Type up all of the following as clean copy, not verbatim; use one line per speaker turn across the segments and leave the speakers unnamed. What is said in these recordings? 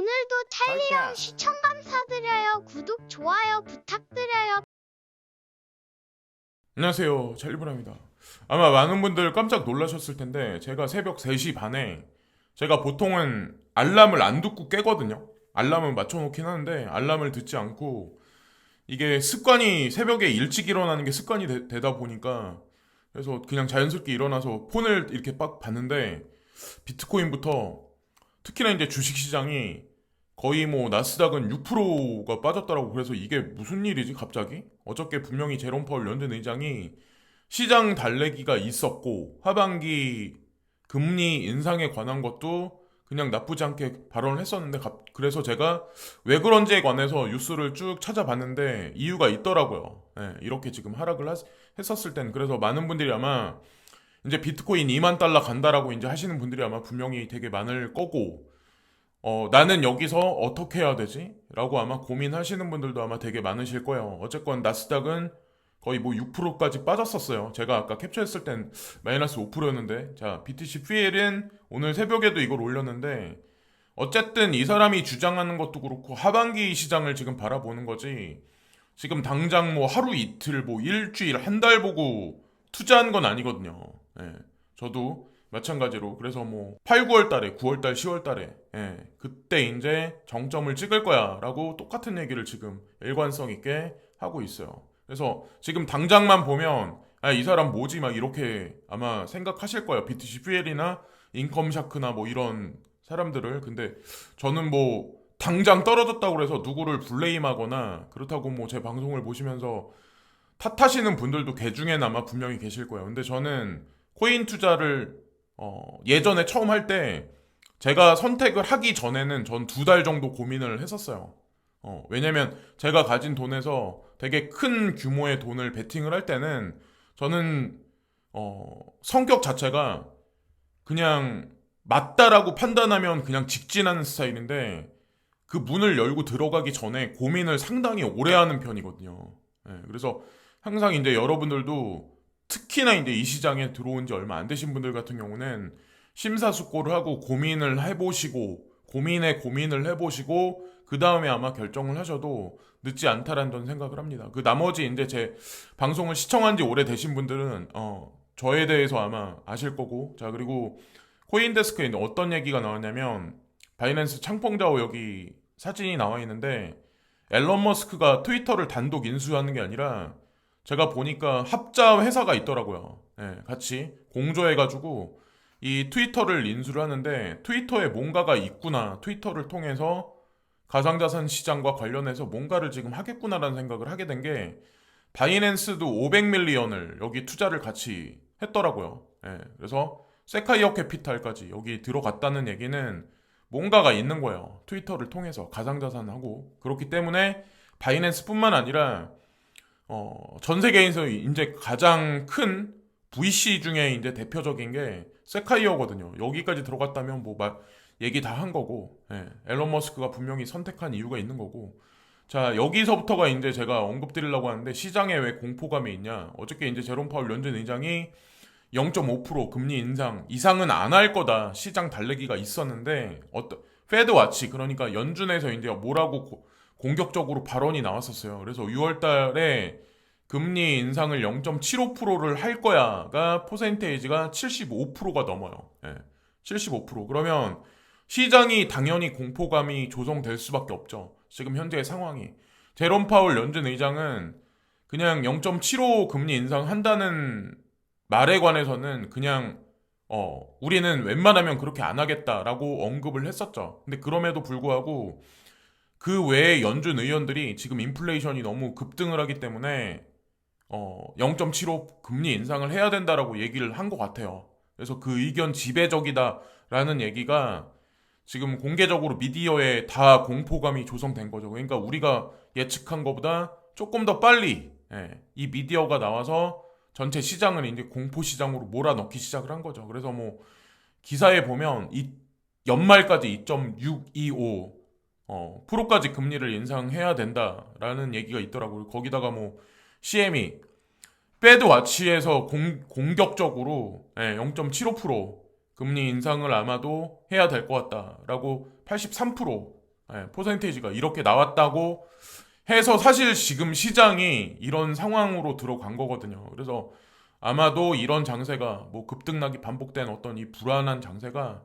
오늘도 찰리형 시청 감사드려요. 구독, 좋아요 부탁드려요.
안녕하세요, 찰리브라입니다. 아마 많은 분들 깜짝 놀라셨을 텐데 제가 새벽 3시 반에 제가 보통은 알람을 안 듣고 깨거든요. 알람을 맞춰놓긴 하는데 알람을 듣지 않고 이게 습관이 새벽에 일찍 일어나는 게 습관이 되다 보니까 그래서 그냥 자연스럽게 일어나서 폰을 이렇게 빡 봤는데 비트코인부터 특히나 이제 주식시장이 거의 뭐 나스닥은 6%가 빠졌더라고. 그래서 이게 무슨 일이지 갑자기? 어저께 분명히 제롬 파월 연준 의장이 시장 달래기가 있었고 하반기 금리 인상에 관한 것도 그냥 나쁘지 않게 발언을 했었는데 그래서 제가 왜 그런지에 관해서 뉴스를 쭉 찾아봤는데 이유가 있더라고요. 예, 이렇게 지금 했었을 땐 그래서 많은 분들이 아마 이제 비트코인 2만 달러 간다라고 이제 하시는 분들이 아마 분명히 되게 많을 거고 나는 여기서 어떻게 해야 되지? 라고 아마 고민하시는 분들도 아마 되게 많으실 거예요. 어쨌건 나스닥은 거의 뭐 6%까지 빠졌었어요. 제가 아까 캡처했을 땐 마이너스 5%였는데 자, BTC PL은 오늘 새벽에도 이걸 올렸는데 어쨌든 이 사람이 주장하는 것도 그렇고 하반기 시장을 지금 바라보는 거지 지금 당장 뭐 하루 이틀 뭐 일주일 한 달 보고 투자한 건 아니거든요. 예. 저도 마찬가지로 그래서 뭐 8, 9월 달에 9월 달, 10월 달에 예, 그때 이제 정점을 찍을 거야라고 똑같은 얘기를 지금 일관성 있게 하고 있어요. 그래서 지금 당장만 보면 이 사람 뭐지 막 이렇게 아마 생각하실 거예요. BTC PL이나 인컴샤크나 뭐 이런 사람들을. 근데 저는 뭐 당장 떨어졌다고 그래서 누구를 블레임하거나 그렇다고 뭐 제 방송을 보시면서 탓하시는 분들도 개 중에는 아마 분명히 계실 거예요. 근데 저는 코인 투자를 예전에 처음 할 때 제가 선택을 하기 전에는 전 2달 정도 고민을 했었어요. 왜냐면 제가 가진 돈에서 되게 큰 규모의 돈을 베팅을 할 때는 저는 성격 자체가 그냥 맞다라고 판단하면 그냥 직진하는 스타일인데 그 문을 열고 들어가기 전에 고민을 상당히 오래 하는 편이거든요. 예, 그래서 항상 이제 여러분들도 특히나 이제 이 시장에 들어온 지 얼마 안 되신 분들 같은 경우는 심사숙고를 하고 고민을 해보시고 고민을 해보시고 그 다음에 아마 결정을 하셔도 늦지 않다라는 저는 생각을 합니다. 그 나머지 이제 제 방송을 시청한 지 오래 되신 분들은 저에 대해서 아마 아실 거고 자 그리고 코인데스크에 이제 어떤 얘기가 나왔냐면 바이낸스 창펑자오 여기 사진이 나와 있는데 앨런 머스크가 트위터를 단독 인수하는 게 아니라 제가 보니까 합자 회사가 있더라고요. 예, 같이 공조해가지고 이 트위터를 인수를 하는데 트위터에 뭔가가 있구나. 트위터를 통해서 가상자산 시장과 관련해서 뭔가를 지금 하겠구나라는 생각을 하게 된 게 바이낸스도 500밀리언을 여기 투자를 같이 했더라고요. 예, 그래서 세카이어 캐피탈까지 여기 들어갔다는 얘기는 뭔가가 있는 거예요. 트위터를 통해서 가상자산하고 그렇기 때문에 바이낸스뿐만 아니라 전 세계에서 이제 가장 큰 VC 중에 이제 대표적인 게 세카이어거든요. 여기까지 들어갔다면 뭐 얘기 다 한 거고, 예, 앨런 머스크가 분명히 선택한 이유가 있는 거고. 자, 여기서부터가 이제 제가 언급드리려고 하는데 시장에 왜 공포감이 있냐? 어저께 이제 제롬 파월 연준 의장이 0.5% 금리 인상 이상은 안 할 거다. 시장 달래기가 있었는데 페드 와치 그러니까 연준에서 이제 뭐라고 공격적으로 발언이 나왔었어요. 그래서 6월 달에 금리 인상을 0.75%를 할 거야가 퍼센테이지가 75%가 넘어요. 예. 75%. 그러면 시장이 당연히 공포감이 조성될 수밖에 없죠. 지금 현재의 상황이. 제롬 파월 연준 의장은 그냥 0.75 금리 인상한다는 말에 관해서는 그냥 우리는 웬만하면 그렇게 안 하겠다라고 언급을 했었죠. 근데 그럼에도 불구하고 그 외에 연준 의원들이 지금 인플레이션이 너무 급등을 하기 때문에 0.75 금리 인상을 해야 된다라고 얘기를 한 것 같아요. 그래서 그 의견 지배적이다라는 얘기가 지금 공개적으로 미디어에 다 공포감이 조성된 거죠. 그러니까 우리가 예측한 것보다 조금 더 빨리 이 미디어가 나와서 전체 시장을 이제 공포 시장으로 몰아넣기 시작을 한 거죠. 그래서 뭐 기사에 보면 연말까지 2.625 프로까지 금리를 인상해야 된다라는 얘기가 있더라고요. 거기다가 뭐 CME 페드 와치에서 공격적으로 0.75% 금리 인상을 아마도 해야 될 것 같다라고 83% 퍼센테이지가 이렇게 나왔다고 해서 사실 지금 시장이 이런 상황으로 들어간 거거든요. 그래서 아마도 이런 장세가 뭐 급등락이 반복된 어떤 이 불안한 장세가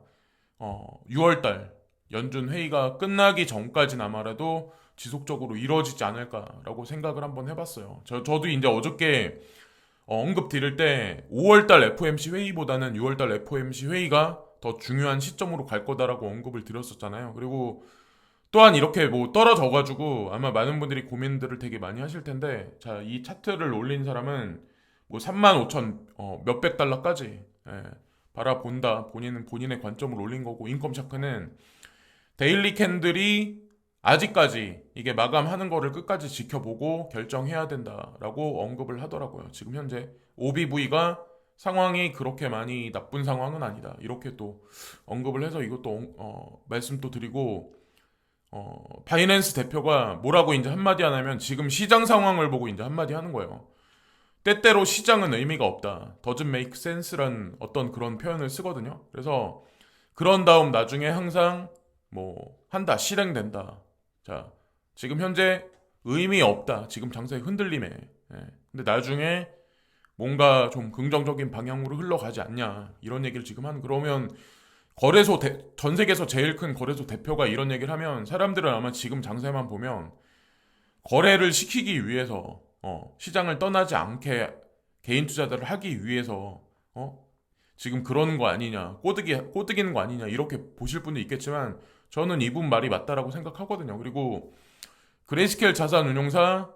6월달 연준 회의가 끝나기 전까지는 아마라도 지속적으로 이루어지지 않을까라고 생각을 한번 해봤어요. 저도 이제 어저께 언급 드릴 때 5월달 FOMC 회의보다는 6월달 FOMC 회의가 더 중요한 시점으로 갈 거다라고 언급을 드렸었잖아요. 그리고 또한 이렇게 뭐 떨어져가지고 아마 많은 분들이 고민들을 되게 많이 하실 텐데, 자, 이 차트를 올린 사람은 뭐 35,000 몇백 달러까지 바라본다. 본인의 관점을 올린 거고, 인컴 샤크는 데일리 캔들이 아직까지 이게 마감하는 거를 끝까지 지켜보고 결정해야 된다라고 언급을 하더라고요. 지금 현재 OBV가 상황이 그렇게 많이 나쁜 상황은 아니다. 이렇게 또 언급을 해서 이것도 말씀 또 드리고, 바이낸스 대표가 뭐라고 이제 한마디 하냐면 지금 시장 상황을 보고 이제 한마디 하는 거예요. 때때로 시장은 의미가 없다. doesn't make sense란 어떤 그런 표현을 쓰거든요. 그래서 그런 다음 나중에 항상 뭐 한다, 실행된다. 자, 지금 현재 의미 없다. 지금 장세의 흔들림에. 근데 나중에 뭔가 좀 긍정적인 방향으로 흘러가지 않냐. 이런 얘기를 지금 하는. 그러면 전 세계에서 제일 큰 거래소 대표가 이런 얘기를 하면 사람들은 아마 지금 장세만 보면 거래를 시키기 위해서 시장을 떠나지 않게 개인 투자들을 하기 위해서 지금 그러는 거 아니냐, 꼬드기는 거 아니냐 이렇게 보실 분도 있겠지만 저는 이분 말이 맞다라고 생각하거든요. 그리고 그레이스케일 자산운용사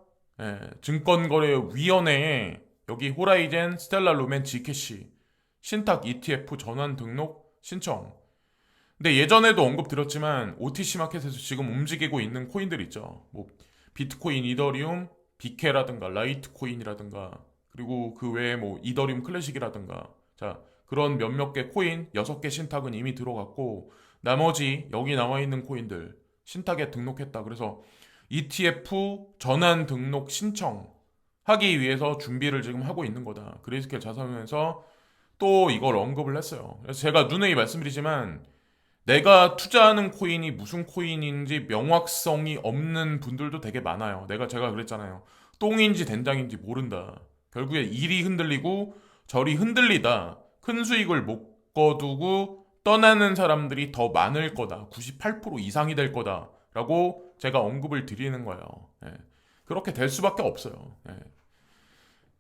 증권거래위원회에 여기 호라이젠, 스텔라 루멘, 지캐시 신탁 ETF 전환 등록 신청. 근데 예전에도 언급드렸지만 OTC 마켓에서 지금 움직이고 있는 코인들 있죠. 뭐 비트코인, 이더리움, 비케라든가 라이트코인이라든가 그리고 그 외에 뭐 이더리움 클래식이라든가 자 그런 몇몇 개 코인 6개 신탁은 이미 들어갔고 나머지 여기 나와 있는 코인들 신탁에 등록했다. 그래서 ETF 전환 등록 신청하기 위해서 준비를 지금 하고 있는 거다. 그레이스케일 자산운용에서 또 이걸 언급을 했어요. 그래서 제가 누누이 말씀드리지만 내가 투자하는 코인이 무슨 코인인지 명확성이 없는 분들도 되게 많아요. 제가 그랬잖아요. 똥인지 된장인지 모른다. 결국에 일이 흔들리고 절이 흔들리다. 큰 수익을 못 거두고 떠나는 사람들이 더 많을 거다. 98% 이상이 될 거다. 라고 제가 언급을 드리는 거예요. 그렇게 될 수밖에 없어요.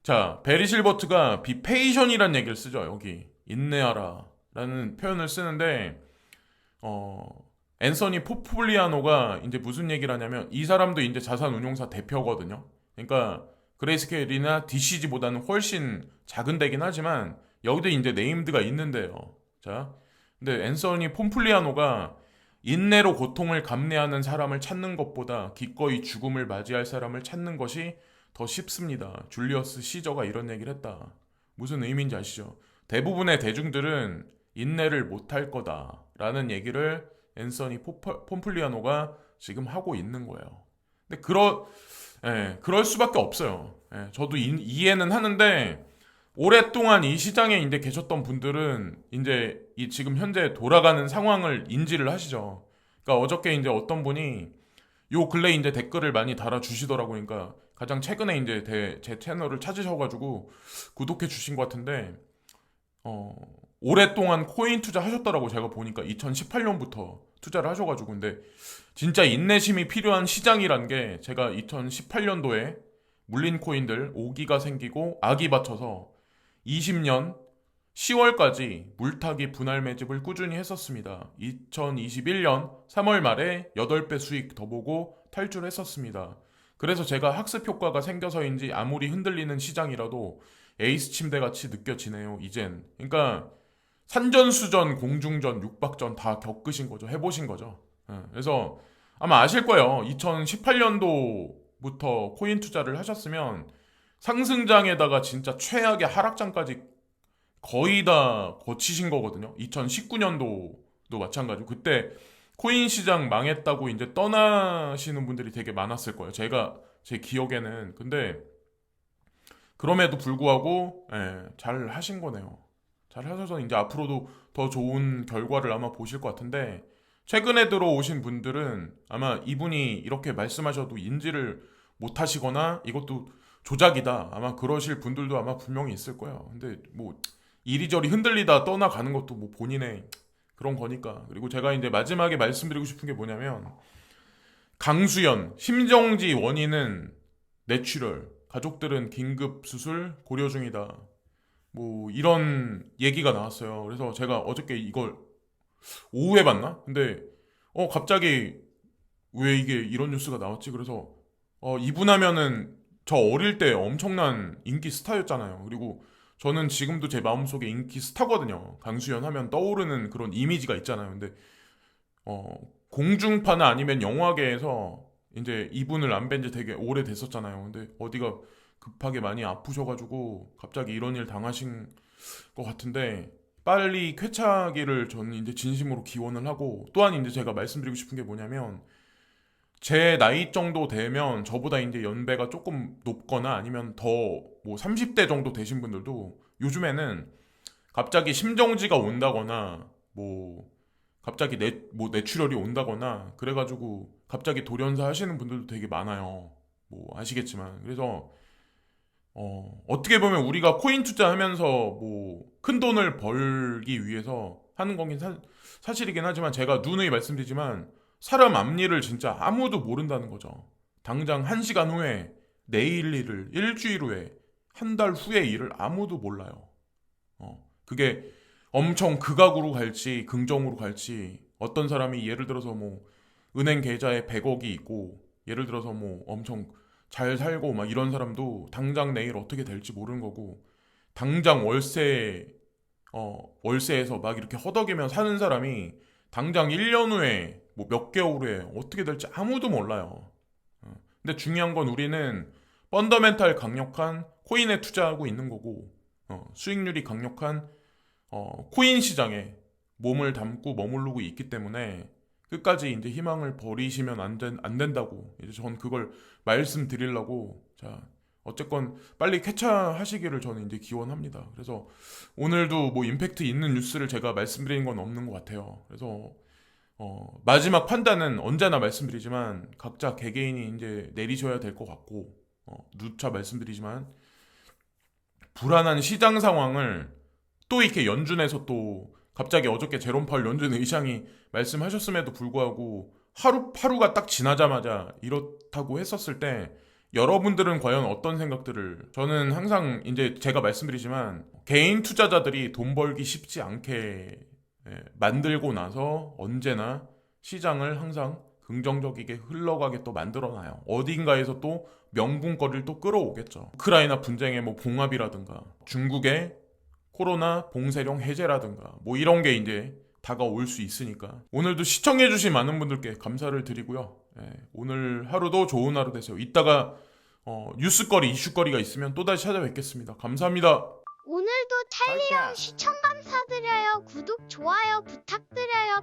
자, 베리 실버트가 비페이션이라는 얘기를 쓰죠. 여기 인내하라 라는 표현을 쓰는데 앤서니 포폴리아노가 이제 무슨 얘기를 하냐면 이 사람도 이제 자산운용사 대표거든요. 그러니까 그레이스케일이나 DCG보다는 훨씬 작은 데긴 하지만 여기도 이제 네임드가 있는데요. 자, 근데 앤서니 폼플리아노가 인내로 고통을 감내하는 사람을 찾는 것보다 기꺼이 죽음을 맞이할 사람을 찾는 것이 더 쉽습니다. 줄리어스 시저가 이런 얘기를 했다. 무슨 의미인지 아시죠? 대부분의 대중들은 인내를 못할 거다라는 얘기를 앤서니 폼플리아노가 지금 하고 있는 거예요. 근데 그럴 수밖에 없어요. 저도 이해는 하는데 오랫동안 이 시장에 이제 계셨던 분들은 이제 이 지금 현재 돌아가는 상황을 인지를 하시죠. 그러니까 어저께 이제 어떤 분이 요 근래 이제 댓글을 많이 달아주시더라고요. 그러니까 가장 최근에 이제 제 채널을 찾으셔가지고 구독해 주신 것 같은데 오랫동안 코인 투자 하셨더라고. 제가 보니까 2018년부터 투자를 하셔가지고. 근데 진짜 인내심이 필요한 시장이란 게 제가 2018년도에 물린 코인들 오기가 생기고 악이 받쳐서 20년 10월까지 물타기 분할 매집을 꾸준히 했었습니다. 2021년 3월 말에 8배 수익 더 보고 탈출했었습니다. 그래서 제가 학습 효과가 생겨서인지 아무리 흔들리는 시장이라도 에이스 침대 같이 느껴지네요. 이젠. 그러니까 산전수전, 공중전, 육박전 다 겪으신 거죠. 해보신 거죠. 그래서 아마 아실 거예요. 2018년도부터 코인 투자를 하셨으면 상승장에다가 진짜 최악의 하락장까지 거의 다 거치신 거거든요. 2019년도도 마찬가지고 그때 코인 시장 망했다고 이제 떠나시는 분들이 되게 많았을 거예요. 제 기억에는. 근데 그럼에도 불구하고 잘 하신 거네요. 잘 하셔서 이제 앞으로도 더 좋은 결과를 아마 보실 것 같은데 최근에 들어오신 분들은 아마 이분이 이렇게 말씀하셔도 인지를 못하시거나 이것도 조작이다 아마 그러실 분들도 아마 분명히 있을 거예요. 근데 뭐 이리저리 흔들리다 떠나가는 것도 뭐 본인의 그런 거니까. 그리고 제가 이제 마지막에 말씀드리고 싶은 게 뭐냐면 강수연 심정지 원인은 뇌출혈 가족들은 긴급 수술 고려 중이다 뭐 이런 얘기가 나왔어요. 그래서 제가 어저께 이걸 오후에 봤나? 근데 갑자기 왜 이게 이런 뉴스가 나왔지? 그래서 이분 하면은 저 어릴 때 엄청난 인기 스타였잖아요. 그리고 저는 지금도 제 마음속에 인기 스타거든요. 강수연 하면 떠오르는 그런 이미지가 있잖아요. 근데 공중파나 아니면 영화계에서 이제 이분을 안 뵌 지 되게 오래됐었잖아요. 근데 어디가 급하게 많이 아프셔가지고 갑자기 이런 일 당하신 것 같은데 빨리 쾌차기를 저는 이제 진심으로 기원을 하고 또한 이제 제가 말씀드리고 싶은 게 뭐냐면 제 나이 정도 되면 저보다 이제 연배가 조금 높거나 아니면 더 뭐 30대 정도 되신 분들도 요즘에는 갑자기 심정지가 온다거나 뭐 갑자기 뇌출혈이 온다거나 그래가지고 갑자기 돌연사 하시는 분들도 되게 많아요. 뭐 아시겠지만 그래서 어떻게 보면 우리가 코인 투자하면서 뭐 큰 돈을 벌기 위해서 하는 거긴 사실이긴 하지만 제가 누누이 말씀드리지만 사람 앞일을 진짜 아무도 모른다는 거죠. 당장 1시간 후에 내일 일을 일주일 후에 한 달 후의 일을 아무도 몰라요. 그게 엄청 극악으로 갈지 긍정으로 갈지 어떤 사람이 예를 들어서 뭐 은행 계좌에 100억이 있고 예를 들어서 뭐 엄청 잘 살고 막 이런 사람도 당장 내일 어떻게 될지 모르는 거고 당장 월세에서 막 이렇게 허덕이며 사는 사람이 당장 1년 후에 뭐 몇 개월 후에 어떻게 될지 아무도 몰라요. 근데 중요한 건 우리는 펀더멘탈 강력한 코인에 투자하고 있는 거고 수익률이 강력한 코인 시장에 몸을 담고 머무르고 있기 때문에 끝까지 이제 희망을 버리시면 안 된다고 이제 전 그걸 말씀드리려고 자 어쨌건 빨리 쾌차하시기를 저는 이제 기원합니다. 그래서 오늘도 뭐 임팩트 있는 뉴스를 제가 말씀드린 건 없는 것 같아요. 그래서 마지막 판단은 언제나 말씀드리지만 각자 개개인이 이제 내리셔야 될 것 같고 누차 말씀드리지만 불안한 시장 상황을 또 이렇게 연준에서 또 갑자기 어저께 제롬 파월 연준 의장이 말씀하셨음에도 불구하고 하루가 딱 지나자마자 이렇다고 했었을 때 여러분들은 과연 어떤 생각들을 저는 항상 이제 제가 말씀드리지만 개인 투자자들이 돈 벌기 쉽지 않게 만들고 나서 언제나 시장을 항상 긍정적이게 흘러가게 또 만들어놔요. 어딘가에서 또 명분거리를 또 끌어오겠죠. 우크라이나 분쟁의 뭐 봉합이라든가 중국의 코로나 봉쇄령 해제라든가 뭐 이런 게 이제 다가올 수 있으니까 오늘도 시청해주신 많은 분들께 감사를 드리고요. 오늘 하루도 좋은 하루 되세요. 이따가 뉴스거리 이슈거리가 있으면 또다시 찾아뵙겠습니다. 감사합니다.
오늘도 찰리형 시청 감사드려요. 구독, 좋아요 부탁드려요.